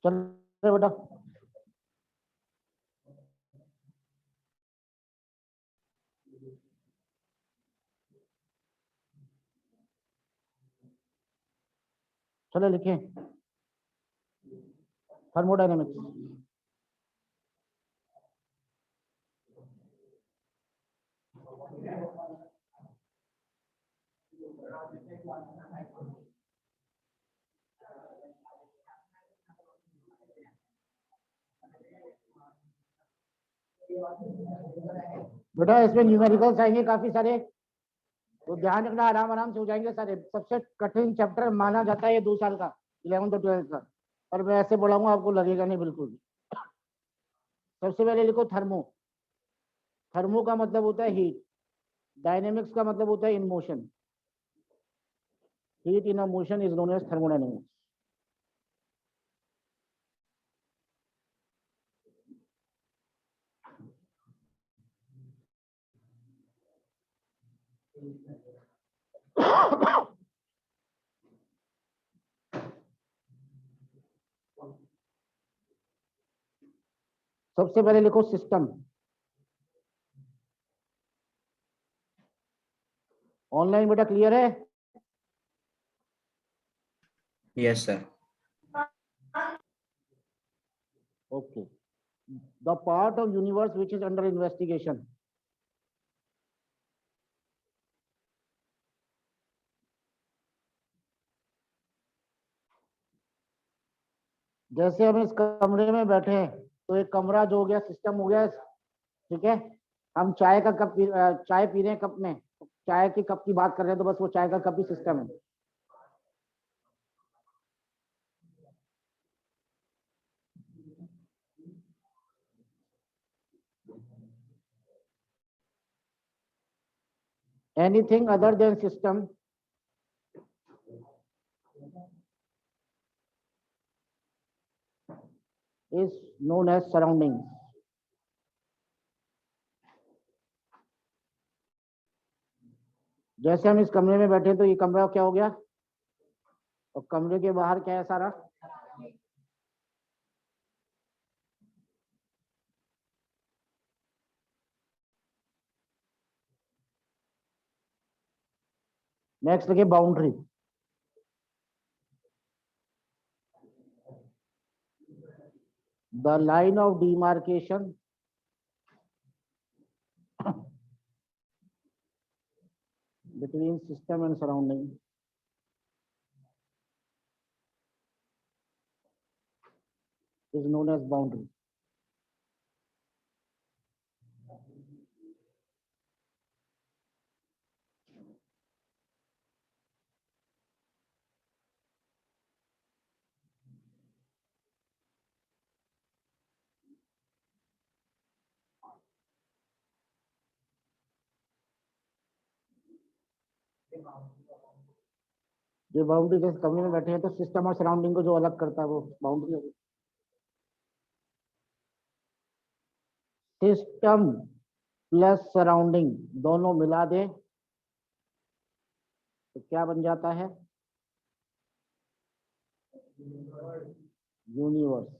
चलो बेटा, चलो लिखें थर्मोडायनेमिक्स। बेटा इसमें न्यूमेरिकल्स आएंगे काफी सारे, तो ध्यान रखना, आराम आराम से हो जाएंगे सारे। सबसे कठिन चैप्टर माना जाता है ये 2 साल का, 11th और 12th का। और मैं ऐसे पढ़ाऊंगा आपको लगेगा नहीं बिल्कुल भी। सबसे पहले लिखो थर्मो। थर्मो का मतलब होता है हीट, डायनेमिक्स का मतलब होता है in motion. Heat in a motion is known as thermodynamics. सबसे पहले लिखो सिस्टम। ऑनलाइन बेटा क्लियर है? Yes sir. Okay, the part of universe which is under investigation. जैसे हम इस कमरे में बैठे हैं, तो एक कमरा जो हो गया सिस्टम हो गया, ठीक है। हम चाय का कप चाय पी रहे हैं कप में, चाय के कप की बात कर रहे हैं, तो बस वो चाय का कप ही सिस्टम है। Anything other than system is known as surroundings. जैसे हम इस कमरे में बैठे तो ये कमरा क्या हो गया, और कमरे के बाहर क्या है सारा। नेक्स्ट देखिए boundary. The line of demarcation between system and surrounding is known as boundary. जो बाउंड्री जैसे कमरे में बैठे हैं, तो सिस्टम और सराउंडिंग को जो अलग करता है वो बाउंड्री होगी। सिस्टम प्लस सराउंडिंग दोनों मिला दे तो क्या बन जाता है, यूनिवर्स।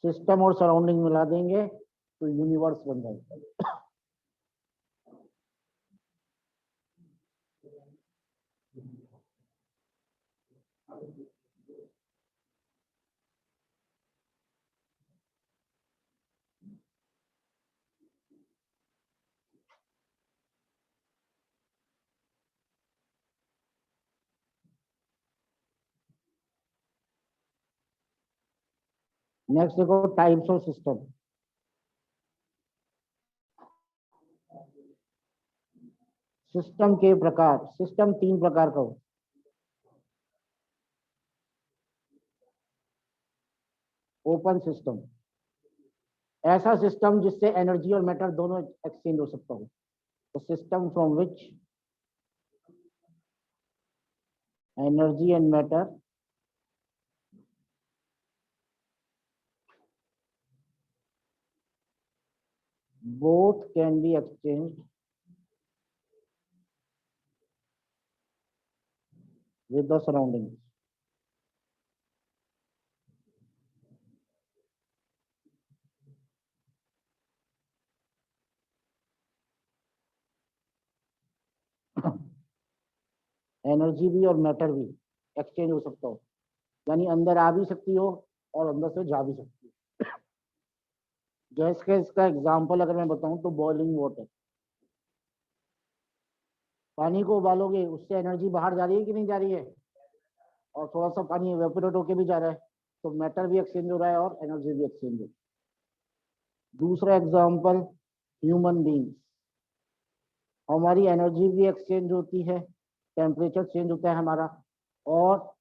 सिस्टम और सराउंडिंग मिला देंगे तो यूनिवर्स बन जाएगा। नेक्स्ट देखो टाइप्स ऑफ सिस्टम। सिस्टम के प्रकार, सिस्टम 3 प्रकार का हो। ओपन सिस्टम, ऐसा सिस्टम जिससे एनर्जी और मैटर दोनों एक्सचेंज हो सकता हो। तो system from which energy and matter both can be exchanged with the surroundings. Energy भी और मैटर भी एक्सचेंज हो सकता हो, यानी अंदर आ भी सकती हो और अंदर से जा भी सकती हो। गैस का इसका एग्जाम्पल अगर मैं बताऊं तो बॉइलिंग वाटर, पानी को उबालोगे उससे एनर्जी बाहर जा रही है कि नहीं जा रही है, और थोड़ा सा पानी एवेपोरेट होके भी जा रहा है, तो मैटर भी एक्सचेंज हो रहा है और एनर्जी भी एक्सचेंज हो रही है। दूसरा एग्जाम्पल ह्यूमन बींग्स, हमारी एनर्जी भी एक्सचेंज होती है, टेम्परेचर चेंज होता है हमारा, और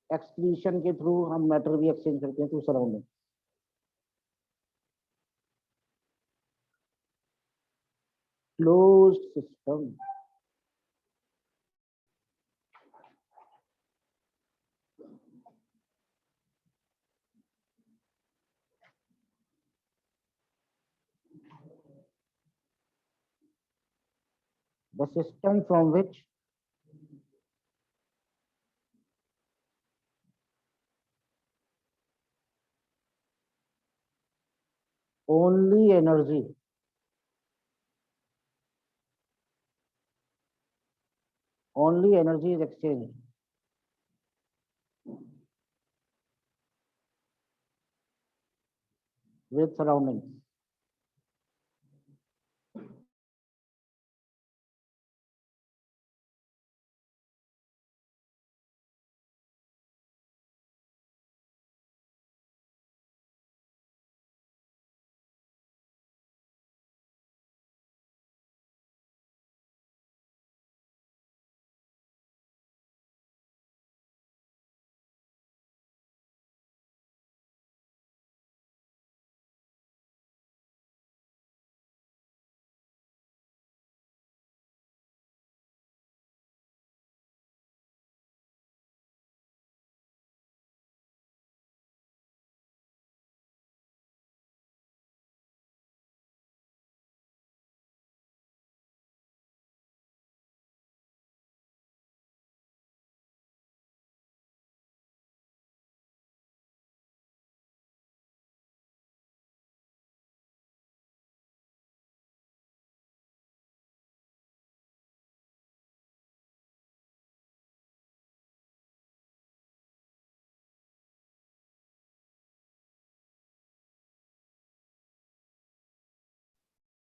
एक्सक्रीशन के थ्रू हम मैटर भी एक्सचेंज करते हैं to surrounding. Closed system, the system from which only energy is exchanged with surroundings.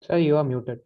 Sir, you are muted.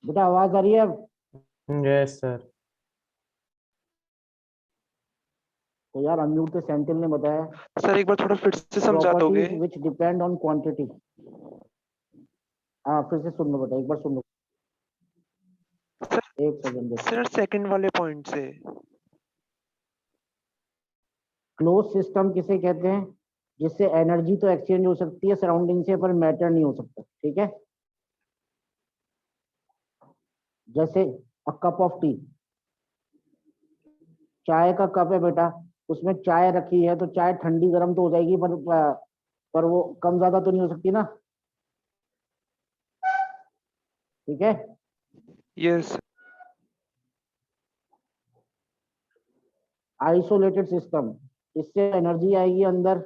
बेटा आवाज आ रही है अब? Yes, sir. तो यार अनम्यूट के सेंटिल ने बताया सर एक बार थोड़ा फिर से समझा दोगे? Properties which depend on quantity. हाँ फिर से सुन लो बेटा, एक बार सुन लो, सर एक सेकंड। सर सेकंड वाले पॉइंट से। क्लोज सिस्टम किसे कहते हैं? जिससे एनर्जी तो एक्सचेंज हो सकती है सराउंडिंग से, पर मैटर नहीं हो सकता, ठीक है। जैसे अ कप ऑफ टी, चाय का कप है बेटा, उसमें चाय रखी है तो चाय ठंडी गर्म तो हो जाएगी, पर वो कम ज्यादा तो नहीं हो सकती ना, ठीक है। यस। आइसोलेटेड सिस्टम, इससे एनर्जी आएगी अंदर,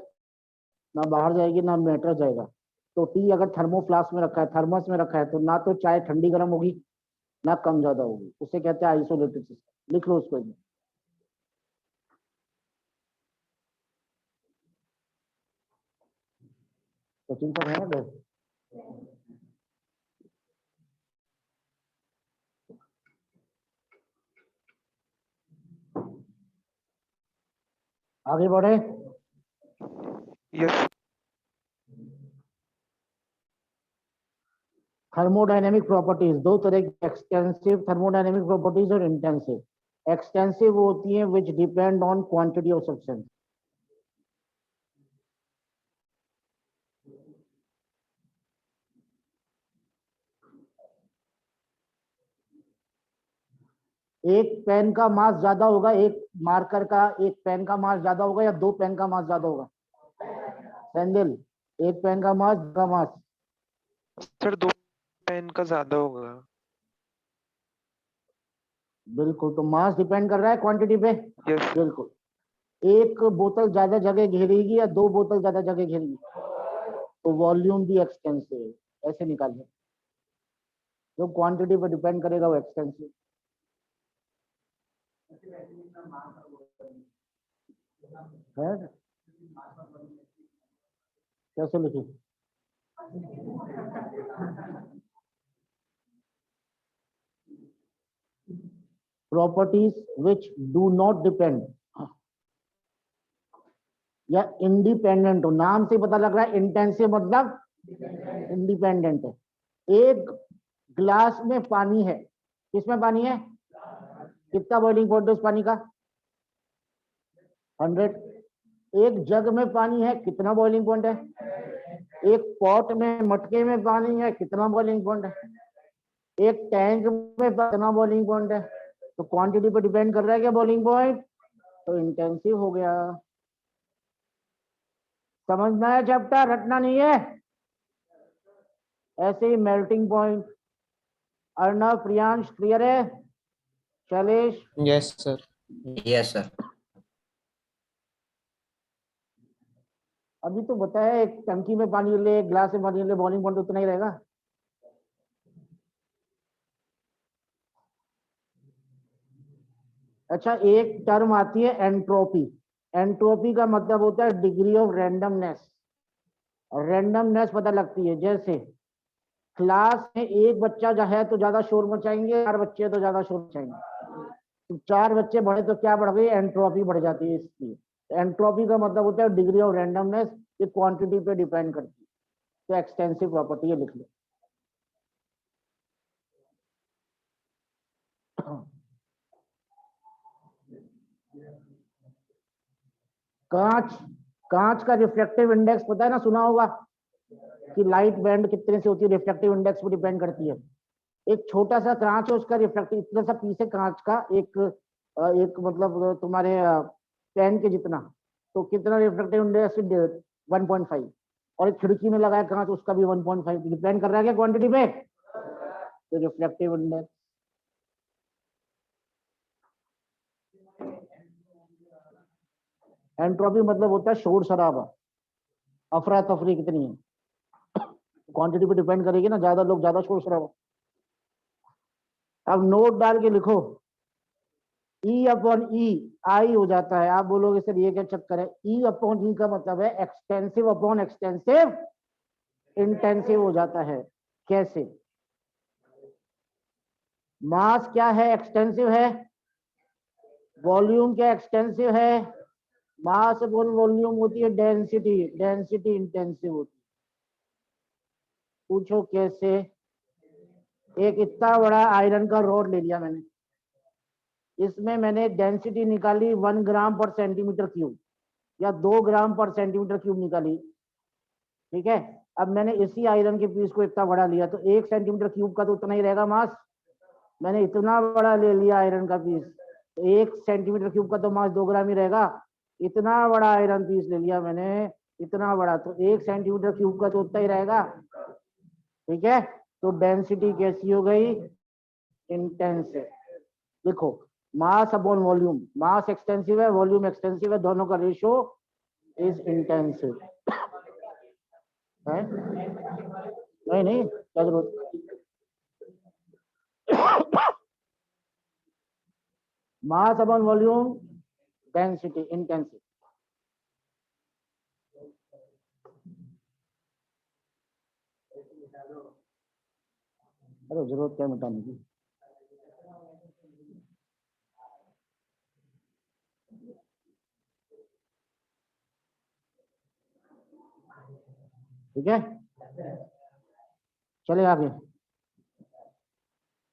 ना बाहर जाएगी ना मैटर जाएगा। तो टी अगर थर्मोफ्लास्क में रखा है, थर्मस में रखा है, तो ना तो चाय ठंडी गर्म होगी ना कम ज्यादा होगी, उसे कहते हैं आइसोलेटेड सिस्टम। लिख लो उसको। सचिन सर है ना? आगे बढ़े। यस। थर्मोडायनेमिक प्रॉपर्टीज दो तरह की, एक्सटेंसिव थर्मोडायनेमिक प्रॉपर्टीज और इंटेंसिव। एक्सटेंसिव वो होती हैं विच depend on quantity of substance. एक पेन का मास ज्यादा होगा, एक मार्कर का, एक पेन का मास ज्यादा होगा या दो पेन का मास ज्यादा होगा? सैंडल, एक पेन का मास सर दो पेन का ज्यादा होगा। बिल्कुल, तो मास डिपेंड कर रहा है क्वांटिटी पे। यस। बिल्कुल। एक बोतल ज्यादा जगह घेरेगी या दो बोतल ज्यादा जगह घेरेगी? तो वॉल्यूम भी एक्सटेंसिव है, ऐसे निकालिए। जो क्वांटिटी पे डिपेंड करेगा वो एक्सटेंसिव है। कैसे लिखी? Properties which do not depend या इंडिपेंडेंट हो, नाम से पता लग रहा है इंटेंसिव मतलब इंडिपेंडेंट है। एक ग्लास में पानी है, किसमें पानी है? कितना बॉइलिंग पॉइंट है उस पानी का? 100। एक जग में पानी है, कितना बॉइलिंग पॉइंट है? एक पॉट में, मटके में पानी है, कितना बॉइलिंग पॉइंट है? एक टैंक में कितना बॉइलिंग पॉइंट है? तो क्वांटिटी पे डिपेंड कर रहा है क्या बॉइलिंग पॉइंट? तो इंटेंसिव हो गया। समझना है चैप्टर, रटना नहीं है। ऐसे ही melting point. Arnav, Priyansh clear है? Shailesh? Yes, sir. Yes, sir. अभी तो बताया, एक टंकी में पानी ले, एक ग्लास में पानी ले, बॉइलिंग पॉइंट उतना ही रहेगा। अच्छा, एक टर्म आती है एंट्रोपी। एंट्रोपी का मतलब होता है डिग्री ऑफ रैंडमनेस। रैंडमनेस पता लगती है, जैसे क्लास में एक बच्चा जो है तो ज्यादा शोर मचाएंगे, 4 बच्चे तो ज्यादा शोर मचाएंगे। तो 4 बच्चे बढ़े तो क्या बढ़ गई? एंट्रोपी बढ़ जाती है इसकी। एंट्रोपी का मतलब होता है डिग्री ऑफ रैंडमनेस, ये क्वांटिटी पे डिपेंड करती है। तो एक्सटेंसिव प्रॉपर्टी है, लिख लो। कांच, कांच का रिफ्लेक्टिव इंडेक्स पता है ना, सुना होगा कि लाइट बैंड कितने से होती है, रिफ्लेक्टिव इंडेक्स पर डिपेंड करती है। एक छोटा सा कांच है, उसका रिफ्लेक्टिव इतना सा पीस है कांच का, एक मतलब तुम्हारे पेन के जितना, तो कितना रिफ्लेक्टिव इंडेक्स? 1.5। और एक खिड़की में लगाया कांच, उसका भी 1.5। डिपेंड कर रहा है क्या क्वांटिटी पे? तो रिफ्लेक्टिव इंडेक्स। एंट्रोपी मतलब होता है शोर शराबा, अफरा तफरी कितनी है, क्वांटिटी पे डिपेंड करेगी ना, ज्यादा लोग ज्यादा शोर शराबा। अब नोट डाल के लिखो, ई अपॉन ई आई हो जाता है। आप बोलोगे सर ये क्या चक्कर है? ई अपॉन ई का मतलब है एक्सटेंसिव अपॉन एक्सटेंसिव इंटेंसिव हो जाता है। कैसे? मास क्या है? एक्सटेंसिव है। वॉल्यूम क्या एक्सटेंसिव है? मास अपॉन वॉल्यूम होती है डेंसिटी, डेंसिटी इंटेंसिव होती है। पूछो कैसे? एक इतना बड़ा आयरन का रॉड ले लिया मैंने, इसमें मैंने डेंसिटी निकाली 1 ग्राम पर सेंटीमीटर क्यूब या 2 ग्राम पर सेंटीमीटर क्यूब निकाली, ठीक है। अब मैंने इसी आयरन के पीस को इतना बड़ा लिया, तो 1 सेंटीमीटर क्यूब का तो उतना ही रहेगा मास। मैंने इतना बड़ा ले लिया आयरन का पीस, तो 1 सेंटीमीटर क्यूब का तो मास 2 ग्राम ही रहेगा। इतना बड़ा आयरन पीस ले लिया मैंने, इतना बड़ा, तो 1 सेंटीमीटर क्यूब का तो उतना ही रहेगा, ठीक है। तो डेंसिटी कैसी हो गई? इंटेंसिव। देखो, मास अपॉन वॉल्यूम, मास एक्सटेंसिव है, वॉल्यूम एक्सटेंसिव है, दोनों का रेशियो इज इंटेंसिव है। नहीं नहीं, क्या जरूरत? Mass upon volume, density intensive. अरे जरूरत क्या मिटाने की? ठीक है, चले आगे।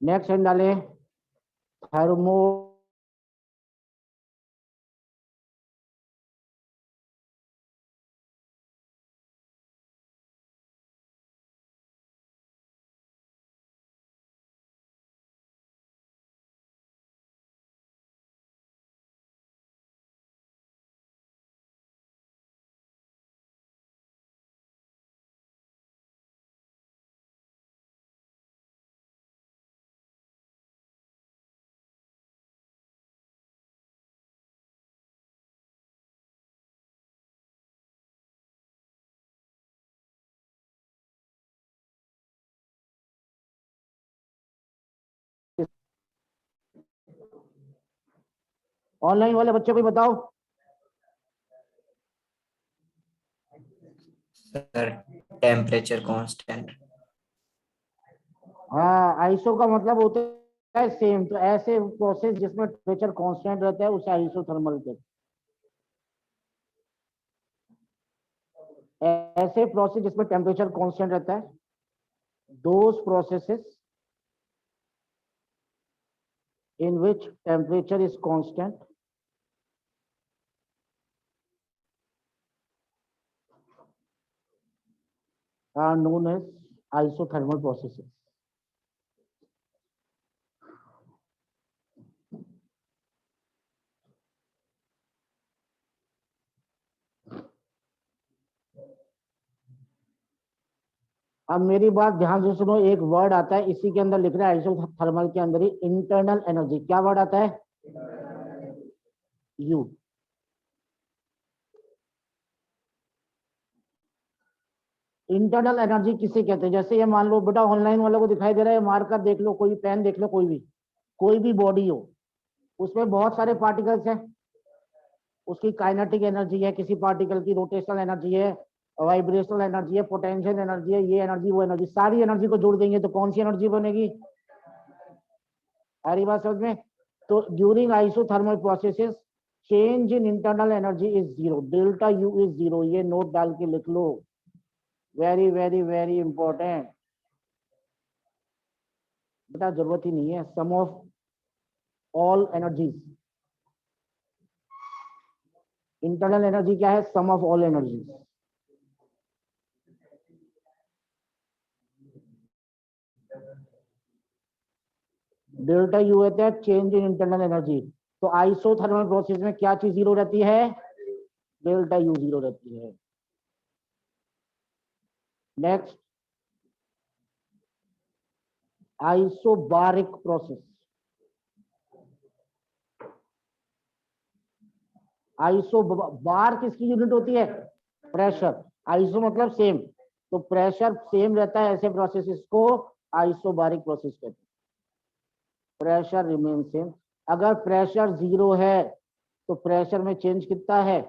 नेक्स्ट हैंड डाले, थर्मो ऑनलाइन वाले बच्चे को बताओ। Sir temperature constant. हाँ, आइसो का मतलब होता है सेम, तो ऐसे प्रोसेस जिसमें टेम्परेचर कांस्टेंट रहता है उसे आइसोथर्मल कहते हैं। ऐसे प्रोसेस जिसमें टेम्परेचर कांस्टेंट रहता है, those processes in which temperature is constant are known as isothermal processes. अब मेरी बात ध्यान से सुनो, एक वर्ड आता है इसी के अंदर लिख रहा है आइसोथर्मल के अंदर ही, इंटरनल एनर्जी। क्या वर्ड आता है? यू। इंटरनल एनर्जी किसे कहते हैं? जैसे ये मान लो बेटा, ऑनलाइन वालों को दिखाई दे रहा है, मार्कर देख लो, कोई पेन देख लो, कोई भी बॉडी हो, उसमें बहुत सारे पार्टिकल्स हैं। उसकी काइनेटिक एनर्जी है, किसी पार्टिकल की रोटेशनल एनर्जी है, वाइब्रेशनल एनर्जी है, पोटेंशियल एनर्जी है, ये एनर्जी वो एनर्जी, सारी एनर्जी को जोड़ देंगे तो कौन सी एनर्जी बनेगी? सारी बात समझ में? तो during isothermal processes change in internal energy is zero, delta u is zero. ये नोट डाल के लिख लो, वेरी वेरी वेरी इंपॉर्टेंट बेटा, जरूरत ही नहीं है। Sum of all energies, internal energy क्या है? Sum of all energies. Delta u होता है चेंज इन इंटरनल एनर्जी। तो आइसोथर्मल प्रोसेस में क्या चीज जीरो रहती है? डेल्टा यू जीरो रहती है। Next, isobaric process. आइसो बार किसकी यूनिट होती है? प्रेशर। आइसो मतलब सेम, तो प्रेशर सेम रहता है, ऐसे प्रोसेसेस को आइसोबारिक प्रोसेस कहते हैं। Pressure remain same. अगर प्रेशर जीरो है तो प्रेशर में चेंज कितना है?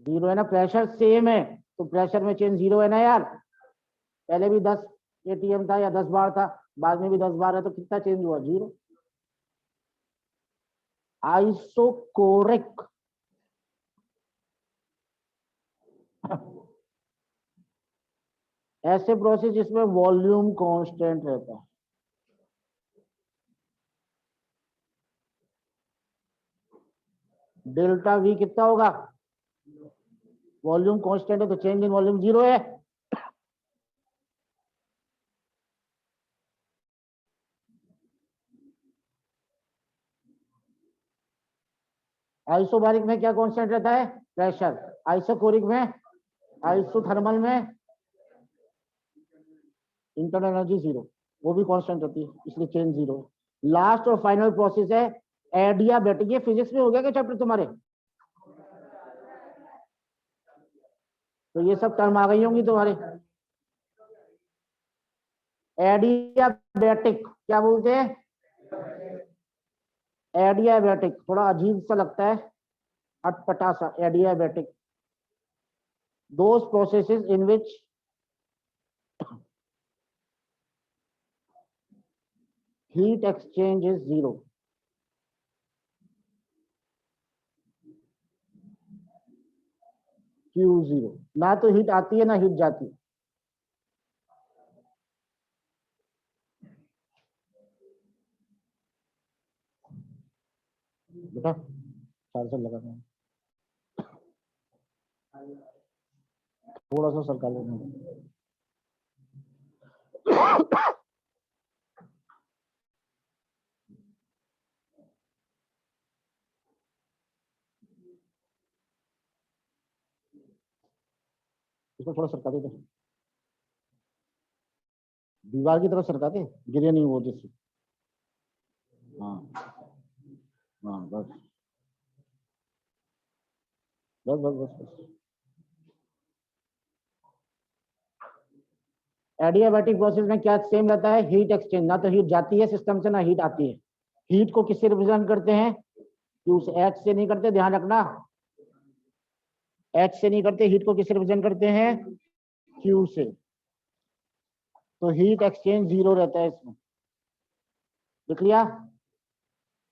जीरो है ना। प्रेशर सेम है तो प्रेशर में चेंज जीरो है ना यार। पहले भी 10 एटीएम था या 10 बार था, बाद में भी 10 बार है तो कितना चेंज हुआ? 0। आइसोकोरिक ऐसे प्रोसेस जिसमें वॉल्यूम कांस्टेंट रहता है। डेल्टा वी कितना होगा? वॉल्यूम कांस्टेंट है तो चेंज इन वॉल्यूम 0 है। आइसोबारिक में क्या कांस्टेंट रहता है? प्रेशर। आइसोकोरिक में, आइसोथर्मल में इंटरनल एनर्जी 0, वो भी कांस्टेंट रहती है, इसलिए चेंज 0 है। लास्ट और फाइनल प्रोसेस है एडियाबैटिक। ये फिजिक्स में हो गया क्या चैप्टर तुम्हारे? तो ये सब टर्म आ गई होंगी तुम्हारे। एडियाबैटिक क्या बोलते हैं? एडियाबैटिक थोड़ा अजीब सा लगता है, अटपटा सा। Adiabatic those processes in which heat exchange is 0। Q0, ना तो हीट आती है ना हीट जाती है। बेटा चार्जर लगा था, थोड़ा सा सरका लेना। इसको थोड़ा सरका दे, दीवार की तरफ सरका दे, गिरे नहीं वो जैसे। हाँ हाँ, बस बस बस बस बस। एडियाबैटिक प्रोसेस में क्या सेम रहता है? Heat exchange. ना तो हीट जाती है सिस्टम से ना हीट आती है। हीट को किससे रिप्रेजेंट करते हैं? क्यू से। एच से नहीं करते, ध्यान रखना। एच से नहीं करते, हीट को किससे रिप्रेजेंट करते हैं? क्यू से। तो हीट एक्सचेंज 0 रहता है इसमें। लिख लिया?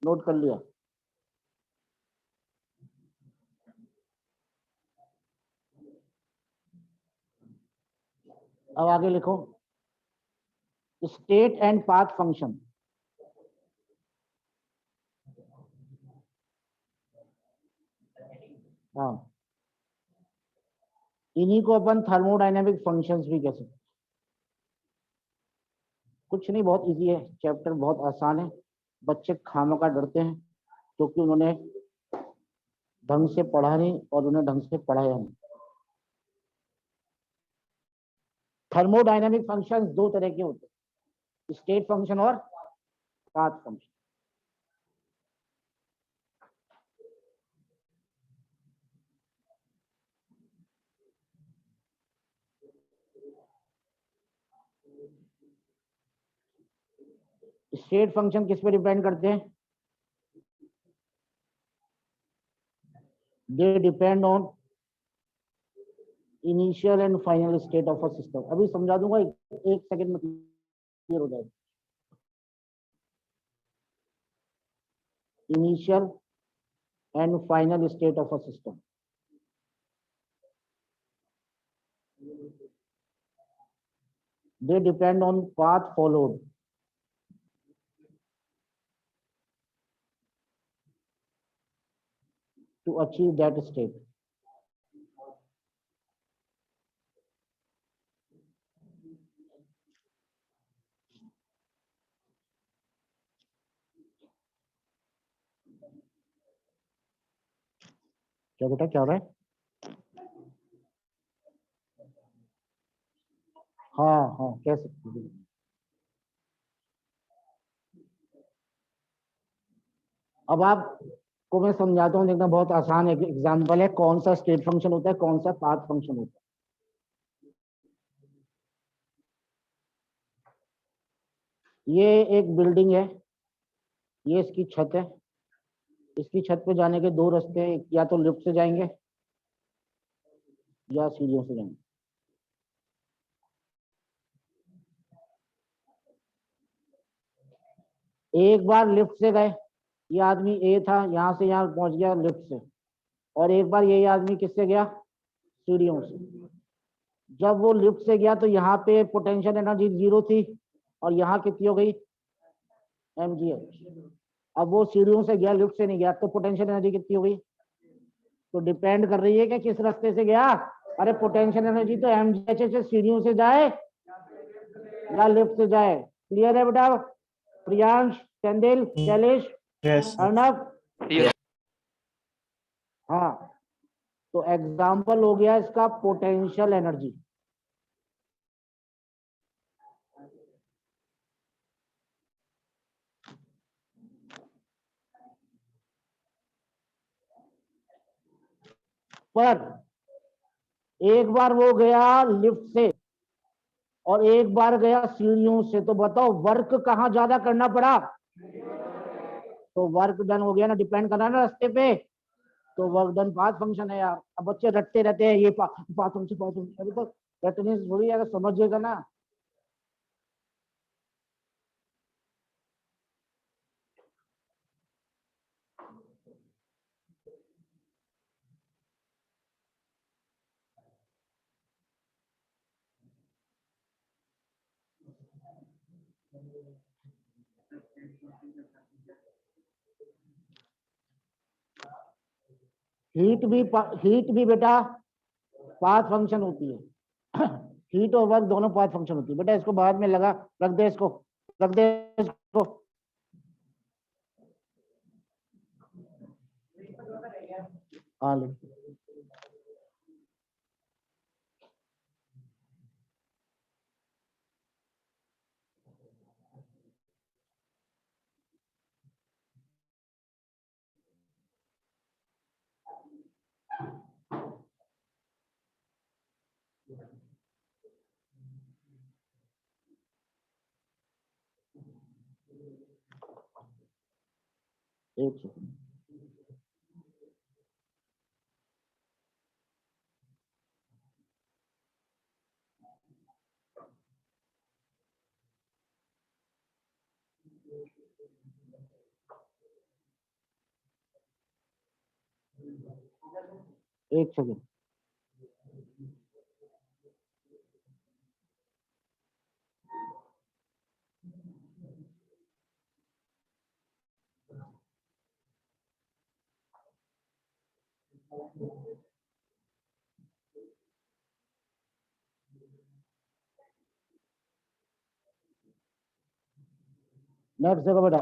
नोट कर लिया? अब आगे लिखो स्टेट एंड पाथ फंक्शन। हाँ, इन्हीं को अपन थर्मोडायनेमिक फंक्शंस भी कह सकते हैं। कुछ नहीं, बहुत इजी है चैप्टर, बहुत आसान है। बच्चे खामखा डरते हैं क्योंकि उन्होंने ढंग से पढ़ा नहीं और उन्हें ढंग से पढ़ाया नहीं। थर्मोडायनेमिक फंक्शंस दो तरह के होते हैं, स्टेट फंक्शन और पाथ फंक्शन। स्टेट फंक्शन किस पे डिपेंड करते हैं? They depend on initial and final state of a system. अभी समझा दूंगा, एक सेकंड में क्लियर हो जाएगा। Initial and final state of a system. They depend on path followed to achieve that state. क्या बेटा क्या हो रहा है? हाँ हाँ, कह सकते हैं। अब आपको मैं समझाता हूँ, देखना बहुत आसान है। एग्जाम्पल है, कौन सा स्टेट फंक्शन होता है, कौन सा पाथ फंक्शन होता है। ये एक बिल्डिंग है, ये इसकी छत है। इसकी छत पे जाने के दो रास्ते हैं, या तो लिफ्ट से जाएंगे या सीढ़ियों से जाएंगे। एक बार लिफ्ट से गए, ये आदमी ए था, यहाँ से यहाँ पहुंच गया लिफ्ट से, और एक बार यही आदमी किससे गया, सीढ़ियों से। जब वो लिफ्ट से गया तो यहाँ पे पोटेंशियल एनर्जी 0 थी, और यहाँ कितनी हो गई, mgh। अब वो सीढ़ियों से गया, लिफ्ट से नहीं गया, तो पोटेंशियल एनर्जी कितनी हो गई। तो डिपेंड कर रही है कि किस रास्ते से गया। अरे पोटेंशियल एनर्जी तो mgh से सीढ़ियों से जाए या लिफ्ट से जाए। क्लियर है बेटा। Priyansh, Chandel, Shailesh, Yes, sir. Arnav. Yes. हाँ, तो एग्जाम्पल हो गया इसका पोटेंशियल एनर्जी। पर एक बार वो गया लिफ्ट से और एक बार गया सीढ़ियों से, तो बताओ वर्क कहाँ ज्यादा करना पड़ा। तो वर्क डन हो गया ना, डिपेंड करना ना रास्ते पे। तो वर्क डन पाथ फंक्शन है यार। अब बच्चे रटते रहते हैं, ये पाथ फंक्शन, अभी तो रटने से थोड़ी अगर समझिएगा ना। हीट भी बेटा पाथ फंक्शन होती है। हीट और वर्क दोनों पाथ फंक्शन होती है बेटा। इसको बाद में लगा, रख दे इसको, रख दे इसको। हाँ ले। एक सेकंड। एक सेकंड। नेक्स्ट देखो बेटा,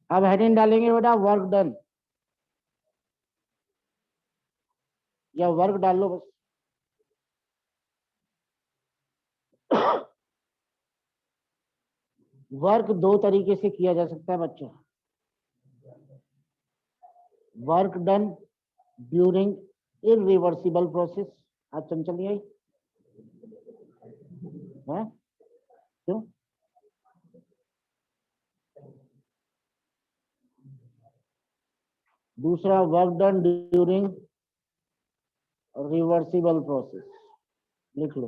अब हेडिंग डालेंगे बेटा वर्क डन, या वर्क डाल लो बस। वर्क दो तरीके से किया जा सकता है बच्चों। Work done during irreversible process. आज चंचल नहीं आई है, क्यों। दूसरा work done during reversible process, लिख लो।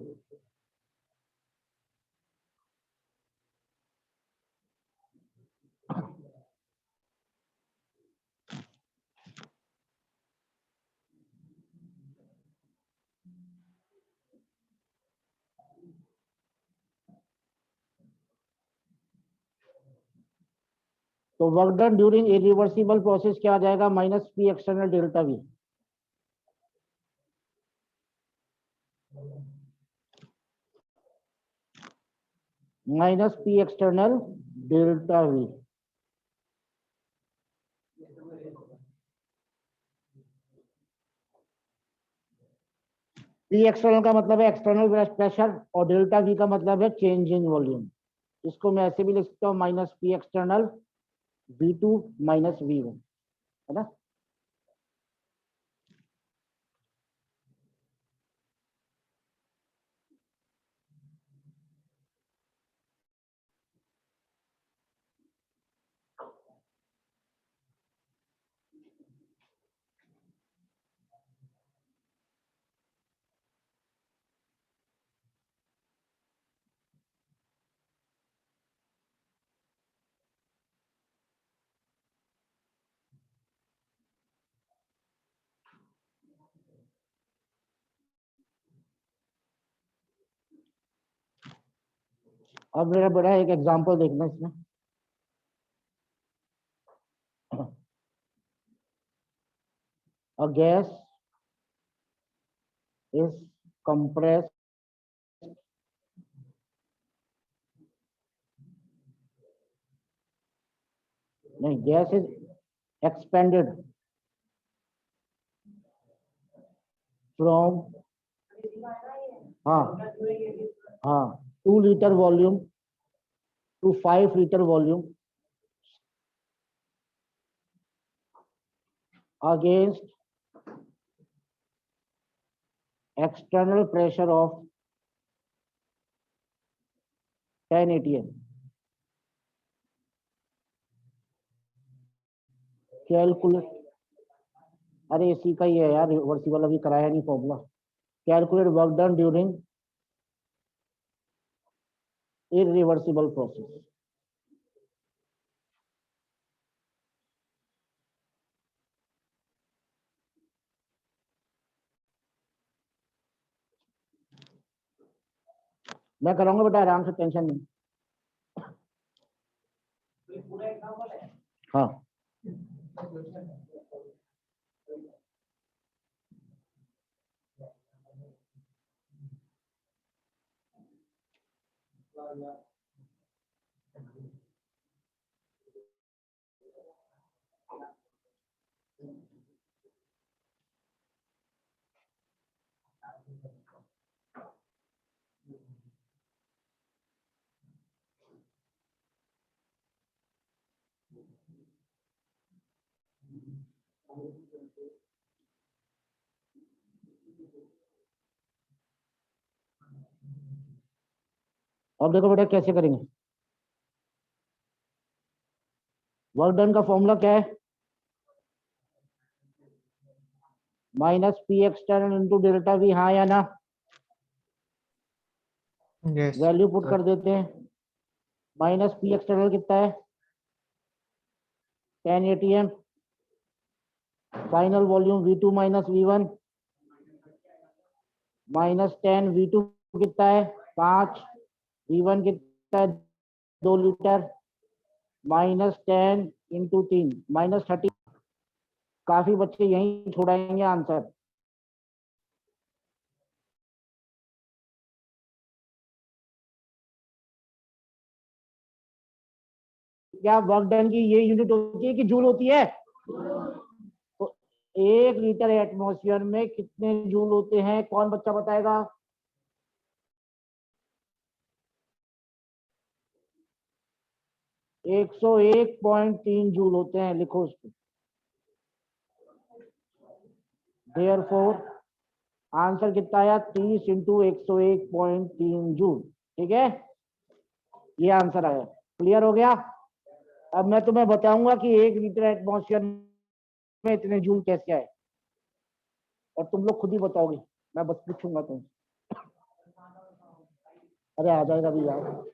तो work done during irreversible process क्या आ जाएगा, minus P external delta we. Minus P external delta we. P external का मतलब है एक्सटर्नल प्रेशर, और डेल्टा वी का मतलब है चेंज इन वॉल्यूम। इसको मैं ऐसे भी लिख सकता हूँ, minus P external V2 minus V1, है ना। अब मेरा बड़ा एक एग्जांपल देखना इसमें। A gas is compressed नहीं, gas is expanded from हाँ 2 liter volume to 5 liter volume against external pressure of 10 atm. Calculate, अरे इसी का ही है यार, रिवर्सिबल अभी कराया नहीं formula. Calculate work done during irreversible process. मैं कराऊंगा बेटा, आराम से, टेंशन नहीं। हाँ अब देखो बेटा कैसे करेंगे। वर्क डन का फॉर्मूला क्या है? Minus P external into delta we, हाँ या ना? Yes. वैल्यू पुट कर देते हैं। माइनस पी एक्सटर्नल कितना है? 10 ATM. Final volume V2 minus V1 minus 10, V2 कितना है? 5, V1 कितना है? 2 लीटर, माइनस 10 इंटू 3 माइनस 30। काफी बच्चे यहीं छोड़ाएंगे आंसर। क्या वर्क डन की ये यूनिट होती है कि जूल होती है? तो 1 लीटर एटमॉस्फेयर में कितने जूल होते हैं, कौन बच्चा बताएगा? एक 101.3 जूल होते हैं, लिखो उसको। देयरफॉर आंसर कितना आया? 30 इंटू 101.3 जूल। ठीक है, ये आंसर आया। क्लियर हो गया? अब मैं तुम्हें बताऊंगा कि 1 लीटर एटमॉस्फेयर में इतने जूल कैसे आए, और तुम लोग खुद ही बताओगे, मैं बस पूछूंगा तुम। अरे आ जाएगा भी यार।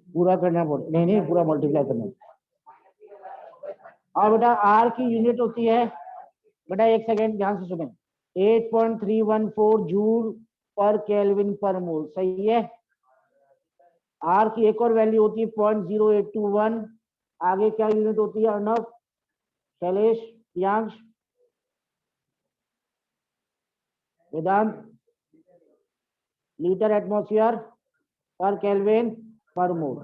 पूरा करना पड़ता, नहीं नहीं, पूरा मल्टीप्लाई करना। और बेटा आर की यूनिट होती है, बेटा एक सेकेंड ध्यान से सुने, 8.314 जूल पर केल्विन पर मोल। सही है। आर की एक और वैल्यू होती है 0.0821। आगे क्या यूनिट होती है अर्णव, शैलेश, प्रियांश, वेदांत? लीटर एटमॉस्फेयर पर केल्विन पर मोल।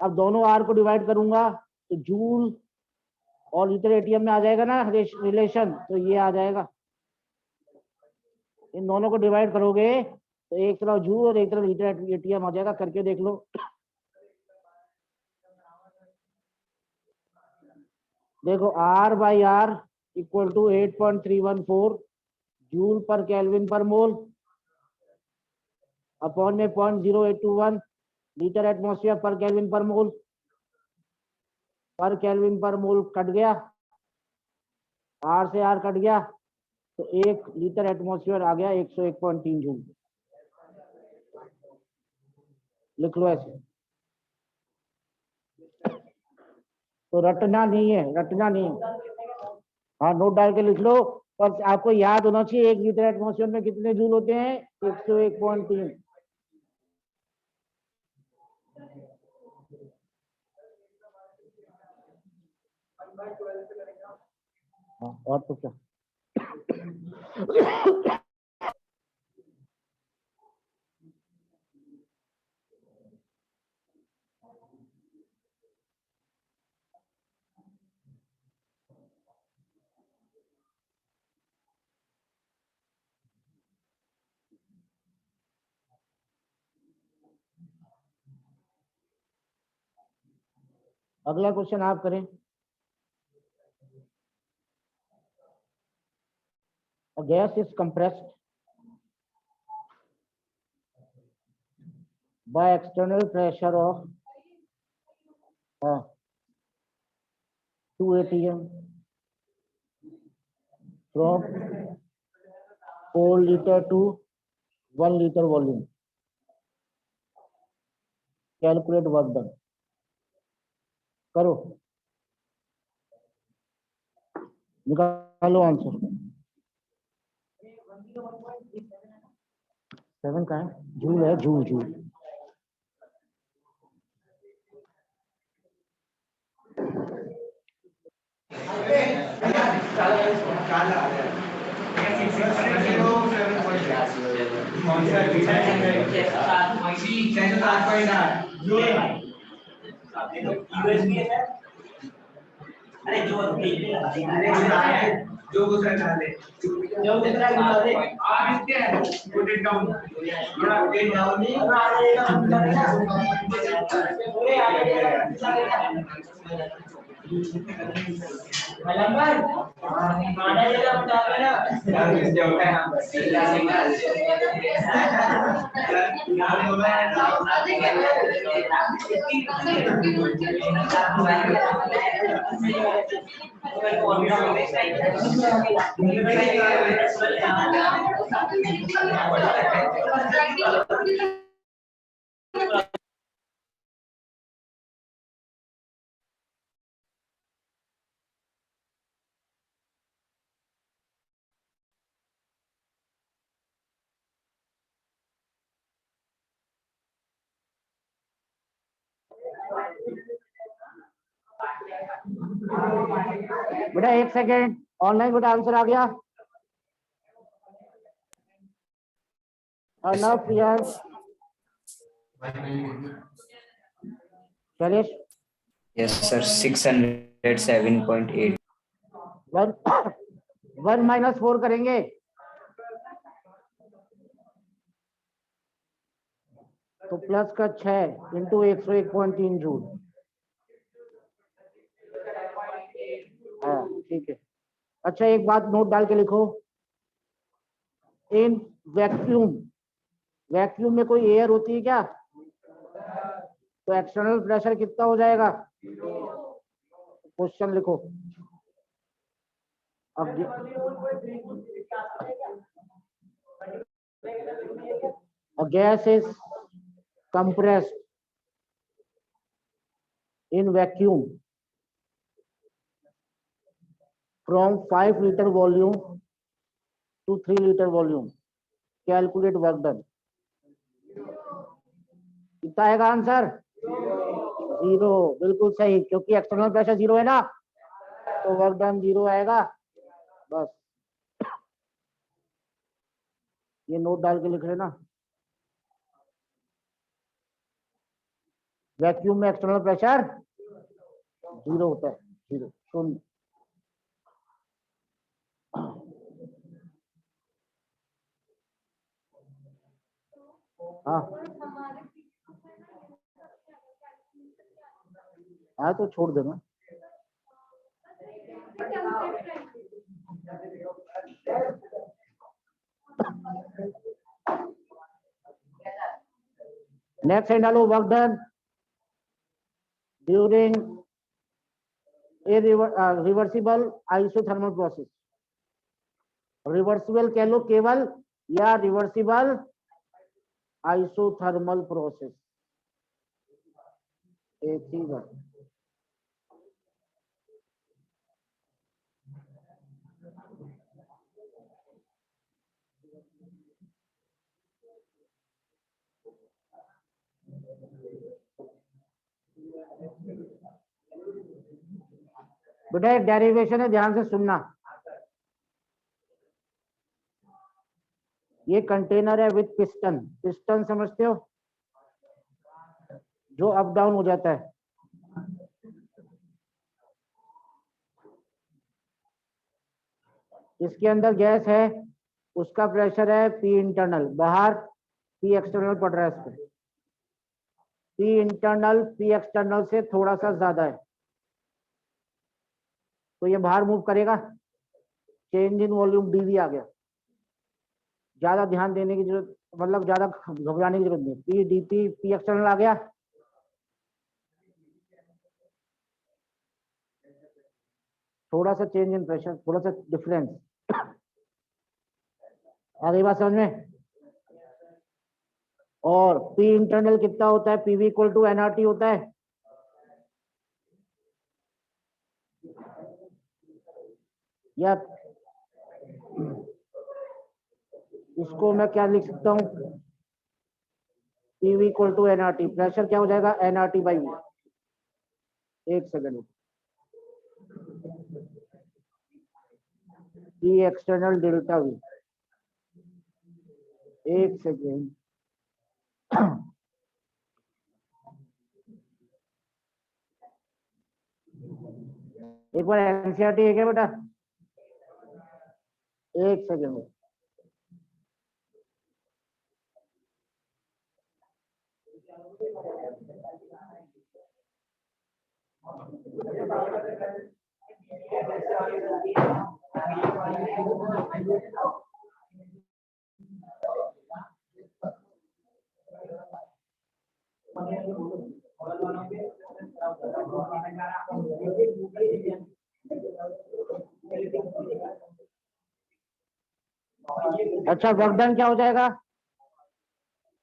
अब दोनों आर को डिवाइड करूंगा तो जूल और लीटर एटीएम में आ जाएगा ना रिलेशन, तो ये आ जाएगा। इन दोनों को डिवाइड करोगे तो एक तरफ जूल और एक तरफ लीटर एटीएम आ जाएगा। करके देख लो। देखो R by R equal to 8.314 joule per kelvin per mole. Upon में 0.0821 लीटर एटमॉस्फेयर पर केल्विन पर मोल। पर केल्विन पर मोल कट गया, आर से आर कट गया, तो 1 लीटर एटमॉस्फेयर आ गया 101.3 जूल। लिख लो ऐसे, तो रटना नहीं है, रटना नहीं है। हाँ नोट डाल के लिख लो, पर आपको याद होना चाहिए 1 लीटर एटमॉस्फेयर में कितने जूल होते हैं, 101.3। हाँ, और तो क्या। अगला क्वेश्चन आप करें। A gas is compressed by external pressure of 2 atm from 4 liter to 1 liter volume. Calculate work done. करो, निकालो आंसर। 7 का है, जूल है, जूल जूल। जो दूसरा डाले जो दूसरा डाले आप इसके पुट इट डाउन थोड़ा पुट इट डाउन नहीं मलंबर माना जरा बता देना यार इस जो है हम बेटा 1 सेकेंड, ऑनलाइन बेटा आंसर आ गया। Arnav, Priyansh, Shailesh. Yes, sir. 607.8. 1 minus 4 करेंगे, तो प्लस का 6 इंटू 101.3 जूल। हाँ ठीक है। अच्छा एक बात नोट डाल के लिखो, इन वैक्यूम, वैक्यूम में कोई एयर होती है क्या, तो एक्सटर्नल प्रेशर कितना हो जाएगा, क्वेश्चन लिखो। अब a gas is compressed in vacuum from 5 liter volume to 3 liter volume. Calculate work done. कितना आएगा आंसर, 0। बिल्कुल सही, क्योंकि एक्सटर्नल प्रेशर 0 है ना, तो वर्क डन 0 आएगा। बस ये नोट डाल के लिख लेना। वैक्यूम में एक्सटर्नल प्रेशर 0 होता है, 0 शून्य। हाँ तो छोड़ देना। नेक्स्ट साइन डालो, work done during reversible isothermal process. Reversible कह लो केवल, या रिवर्सिबल आइसोथर्मल प्रोसेस, एक ही बात। बेटा एक डेरिवेशन है, ध्यान से सुनना। ये कंटेनर है विथ पिस्टन, पिस्टन समझते हो, जो अप डाउन हो जाता है। इसके अंदर गैस है, उसका प्रेशर है पी इंटरनल, बाहर पी एक्सटर्नल पड़ रहा है इस पे। पी इंटरनल पी एक्सटर्नल से थोड़ा सा ज्यादा है, तो ये बाहर मूव करेगा, चेंज इन वॉल्यूम डीवी आ गया। ज्यादा ध्यान देने की जरूरत, मतलब ज्यादा घबराने की जरूरत नहीं। पी डीपी पी एक्सटर्नल आ गया, थोड़ा सा चेंज इन प्रेशर, थोड़ा सा डिफरेंस। आ गई बात समझ में? और पी इंटरनल कितना होता है? पीवी इक्वल टू एनआरटी होता है। या इसको मैं क्या लिख सकता हूं? PV equal to NRT, pressure क्या हो जाएगा? NRT by V. एक second, P external delta V, एक सेकेंड। एक बार एनसीईआरटी है क्या बेटा? एक सेकेंड। अच्छा, वर्क डन क्या हो जाएगा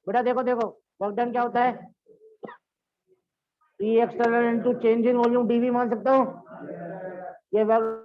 बेटा? देखो देखो, वर्क डन क्या होता है? P external into change in volume DV मान सकता हूँ। ये वर्क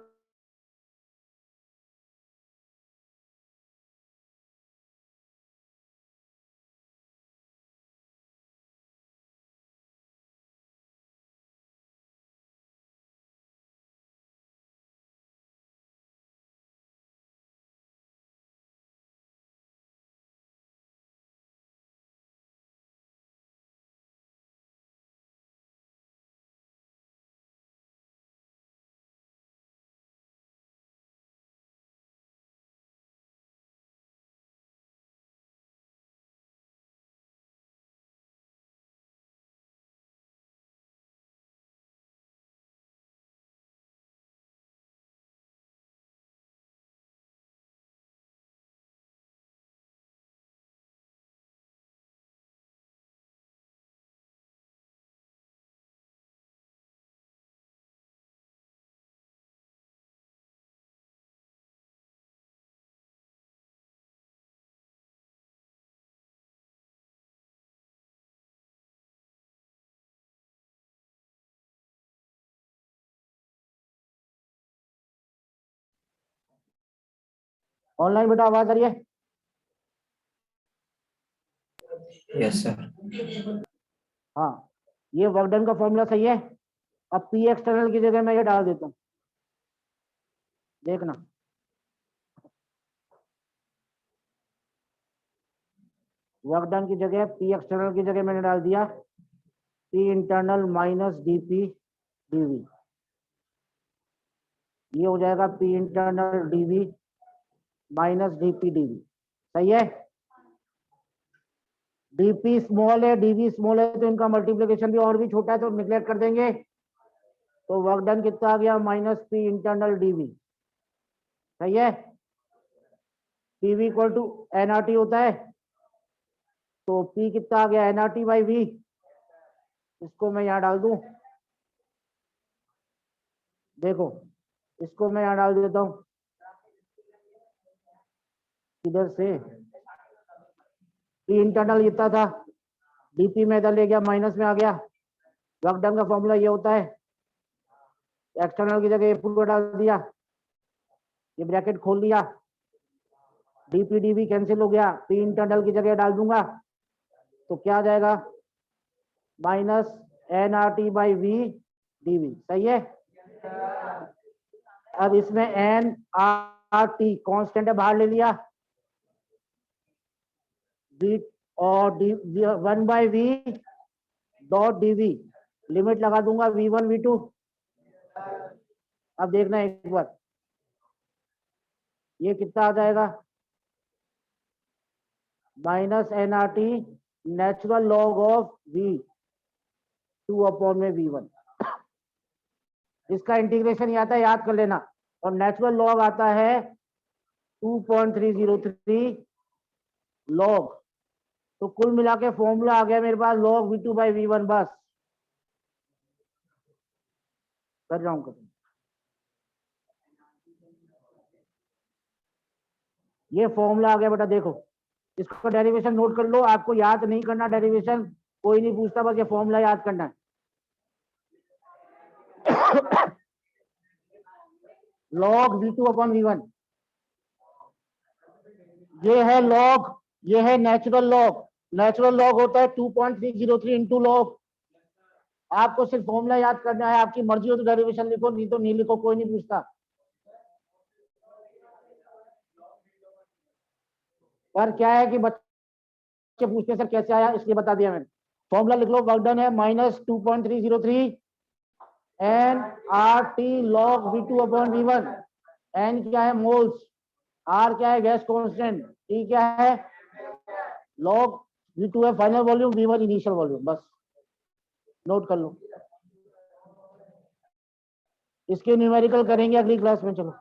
ऑनलाइन बेटा आवाज आ रही है? Yes, sir. हाँ, ये वर्क डन का फॉर्मूला सही है। अब पी एक्सटर्नल की जगह मैं ये डाल देता हूँ, देखना। वर्क डन की जगह पी एक्सटर्नल की जगह मैंने डाल दिया P internal minus DP DV. ये हो जाएगा P internal DV minus DP DV. सही है? डीपी स्मॉल है, डीवी स्मॉल है, तो इनका मल्टीप्लिकेशन भी और भी छोटा है, तो निगलेक्ट कर देंगे। तो वर्क डन कितना आ गया? Minus P internal DV. सही है? पीवी इक्वल टू एनआरटी होता है। तो P कितना आ गया nRT बाई V, इसको मैं यहाँ डाल दूं, देखो इसको मैं यहाँ डाल देता हूँ, इधर से P इंटरनल इतना था, dP में इधर ले गया माइनस में आ गया, वर्क डन का फॉर्मूला ये होता है, एक्सटर्नल की जगह ये पूरा डाल दिया, ये ब्रैकेट खोल लिया, dP dV कैंसिल हो गया, P इंटरनल की जगह डाल दूंगा तो क्या आ जाएगा, minus nRT by V dV, सही है। अब इसमें nRT कांस्टेंट है, बाहर ले लिया, V और one by V dot dV, limit लगा दूंगा V1 V2। अब देखना एक बार ये कितना आ जाएगा, minus nRT natural log of V2 upon में V1। इसका इंटीग्रेशन ये आता है, याद कर लेना, और नेचुरल लॉग आता है 2.303 लॉग, तो कुल मिला के फॉर्मूला आ गया मेरे पास log V2 बाई V1, बस कर रहा हूं। ये फॉर्मूला आ गया बेटा, देखो इसको डेरिवेशन नोट कर लो, आपको याद नहीं करना डेरिवेशन, कोई नहीं पूछता, बस ये फॉर्मूला याद करना है। log V2 अपॉन V1, ये है log, ये है नेचुरल लॉग, नेचुरल लॉग होता है 2.303 इंटू लॉग। आपको सिर्फ फॉर्मूला याद करना है, आपकी मर्जी हो तो डेरिवेशन लिखो, नहीं तो नहीं लिखो, कोई नहीं पूछता। पर क्या है कि बच्चे पूछते सर कैसे आया, इसलिए बता दिया मैंने। फॉर्मूला लिख लो, वर्क डन है minus 2.303 nRT log V2 upon V1। n क्या है मोल्स, R क्या है गैस कांस्टेंट, T क्या है log V2 है final volume, V1 initial volume, बस नोट कर लो। इसके न्यूमेरिकल करेंगे अगली क्लास में, चलो।